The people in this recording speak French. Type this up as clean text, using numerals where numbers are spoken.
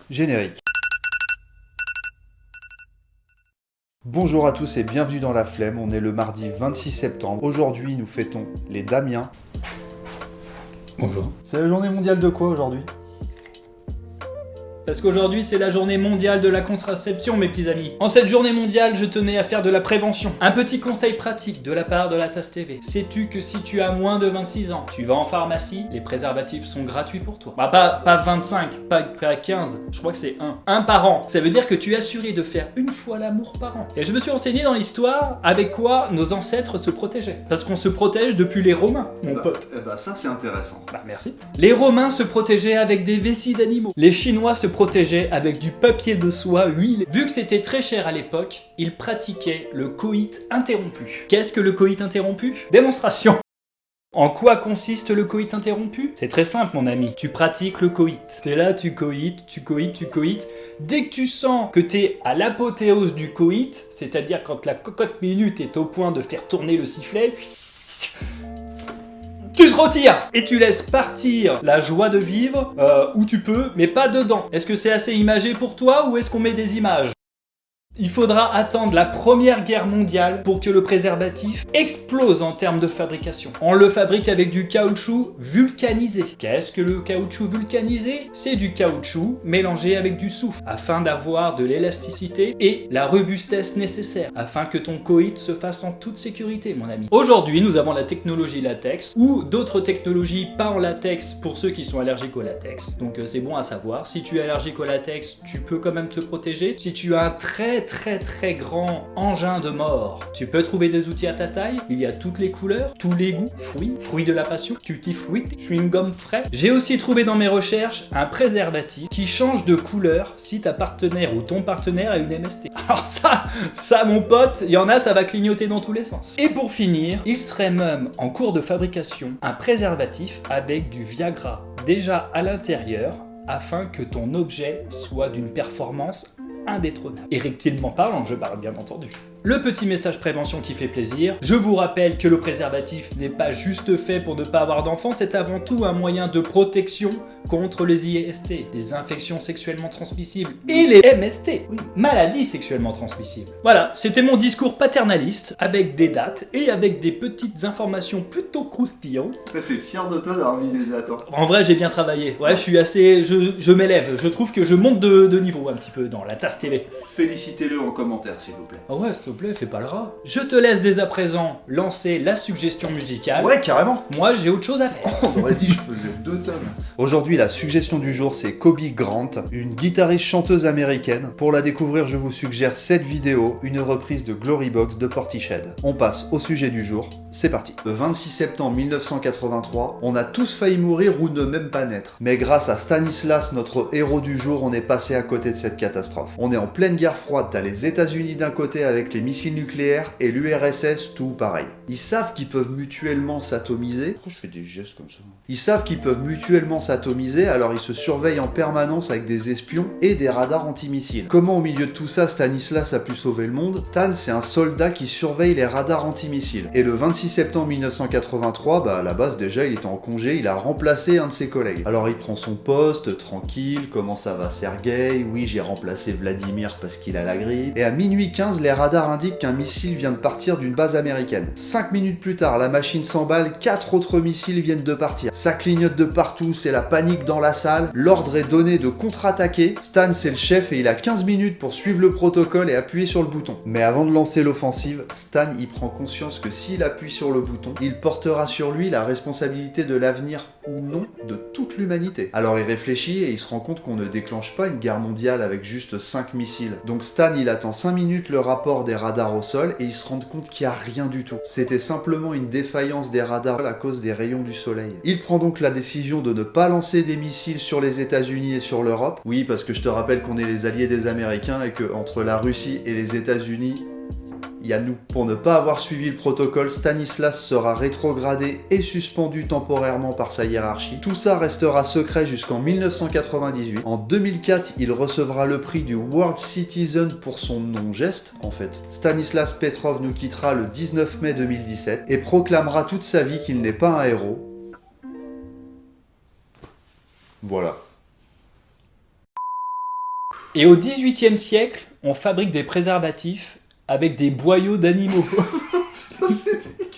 Générique. Bonjour à tous et bienvenue dans La Flemme, on est le mardi 26 septembre. Aujourd'hui nous fêtons les Damiens. Bonjour. C'est la journée mondiale de quoi aujourd'hui ? Parce qu'aujourd'hui, c'est la journée mondiale de la contraception, mes petits amis. En cette journée mondiale, je tenais à faire de la prévention. Un petit conseil pratique de la part de la Tasse TV. Sais-tu que si tu as moins de 26 ans, tu vas en pharmacie, les préservatifs sont gratuits pour toi. Bah pas 25, pas 15, je crois que c'est 1. 1 par an. Ça veut dire que tu es assuré de faire une fois l'amour par an. Et je me suis renseigné dans l'histoire avec quoi nos ancêtres se protégeaient. Parce qu'on se protège depuis les Romains, mon pote. Ça c'est intéressant. Bah merci. Les Romains se protégeaient avec des vessies d'animaux. Les Chinois se protégeaient avec du papier de soie huilé. Vu que c'était très cher à l'époque, ils pratiquaient le coït interrompu. Qu'est-ce que le coït interrompu ? Démonstration. En quoi consiste le coït interrompu ? C'est très simple mon ami, tu pratiques le coït. T'es là, tu coïtes. Dès que tu sens que t'es à l'apothéose du coït, c'est-à-dire quand la cocotte minute est au point de faire tourner le sifflet, tu te retires et tu laisses partir la joie de vivre où tu peux, mais pas dedans. Est-ce que c'est assez imagé pour toi ou est-ce qu'on met des images ? Il faudra attendre la Première Guerre mondiale pour que le préservatif explose en termes de fabrication. On le fabrique avec du caoutchouc vulcanisé. Qu'est-ce que le caoutchouc vulcanisé ? C'est du caoutchouc mélangé avec du soufre afin d'avoir de l'élasticité et la robustesse nécessaire afin que ton coït se fasse en toute sécurité, mon ami. Aujourd'hui, nous avons la technologie latex ou d'autres technologies pas en latex pour ceux qui sont allergiques au latex. Donc c'est bon à savoir. Si tu es allergique au latex, tu peux quand même te protéger. Si tu as un très grand engin de mort, tu peux trouver des outils à ta taille. Il y a toutes les couleurs, tous les goûts, fruits de la passion, tutti frutti, chewing-gum frais. J'ai aussi trouvé dans mes recherches un préservatif qui change de couleur si ta partenaire ou ton partenaire a une MST. Alors ça mon pote, il y en a, ça va clignoter dans tous les sens. Et pour finir, il serait même en cours de fabrication un préservatif avec du Viagra déjà à l'intérieur afin que ton objet soit d'une performance indétrônable. Érectilement parlant, je parle bien entendu. Le petit message prévention qui fait plaisir. Je vous rappelle que le préservatif n'est pas juste fait pour ne pas avoir d'enfants, c'est avant tout un moyen de protection contre les IST, les infections sexuellement transmissibles, et les MST, maladies sexuellement transmissibles. Voilà, c'était mon discours paternaliste, avec des dates et avec des petites informations plutôt croustillantes. T'es fier de toi d'avoir mis des dates, hein. En vrai, j'ai bien travaillé. Ouais, je suis assez... Je m'élève. Je trouve que je monte de niveau un petit peu dans la Tasse TV. Félicitez-le en commentaire s'il vous plaît. Ah ouais, s'il te plaît, fais pas le rat. Je te laisse dès à présent lancer la suggestion musicale. Ouais, carrément. Moi, j'ai autre chose à faire. On aurait dit je pesais 2 tonnes. Aujourd'hui, la suggestion du jour, c'est Kobe Grant, une guitariste chanteuse américaine. Pour la découvrir, je vous suggère cette vidéo, une reprise de Glory Box de Portishead. On passe au sujet du jour. C'est parti. Le 26 septembre 1983, on a tous failli mourir ou ne même pas naître. Mais grâce à Stanislas, notre héros du jour, on est passé à côté de cette catastrophe. On est en pleine guerre froide, t'as les États-Unis d'un côté avec les missiles nucléaires et l'URSS tout pareil. Ils savent qu'ils peuvent mutuellement s'atomiser. Pourquoi je fais des gestes comme ça ? Ils savent qu'ils peuvent mutuellement s'atomiser, alors ils se surveillent en permanence avec des espions et des radars antimissiles. Comment au milieu de tout ça Stanislas a pu sauver le monde ? Stan, c'est un soldat qui surveille les radars antimissiles. Et le 26 septembre 1983, à la base déjà il était en congé, il a remplacé un de ses collègues. Alors il prend son poste, tranquille, comment ça va Sergueï ? Oui, j'ai remplacé Vladimir parce qu'il a la grippe. Et à minuit 15, les radars indiquent qu'un missile vient de partir d'une base américaine. 5 minutes plus tard, la machine s'emballe, 4 autres missiles viennent de partir. Ça clignote de partout, c'est la panique dans la salle, l'ordre est donné de contre-attaquer. Stan c'est le chef et il a 15 minutes pour suivre le protocole et appuyer sur le bouton. Mais avant de lancer l'offensive, Stan y prend conscience que s'il appuie sur le bouton, il portera sur lui la responsabilité de l'avenir ou non de toute l'humanité. Alors il réfléchit et il se rend compte qu'on ne déclenche pas une guerre mondiale avec juste 5 missiles. Donc Stan il attend 5 minutes le rapport des radars au sol et il se rend compte qu'il n'y a rien du tout. C'était simplement une défaillance des radars à cause des rayons du soleil. Il prend donc la décision de ne pas lancer des missiles sur les États-Unis et sur l'Europe. Oui, parce que je te rappelle qu'on est les alliés des Américains et que entre la Russie et les États-Unis, il y a nous. Pour ne pas avoir suivi le protocole, Stanislas sera rétrogradé et suspendu temporairement par sa hiérarchie. Tout ça restera secret jusqu'en 1998. En 2004, il recevra le prix du World Citizen pour son non-geste, en fait. Stanislas Petrov nous quittera le 19 mai 2017 et proclamera toute sa vie qu'il n'est pas un héros. Voilà. Et au XVIIIe siècle, on fabrique des préservatifs avec des boyaux d'animaux. Putain, c'est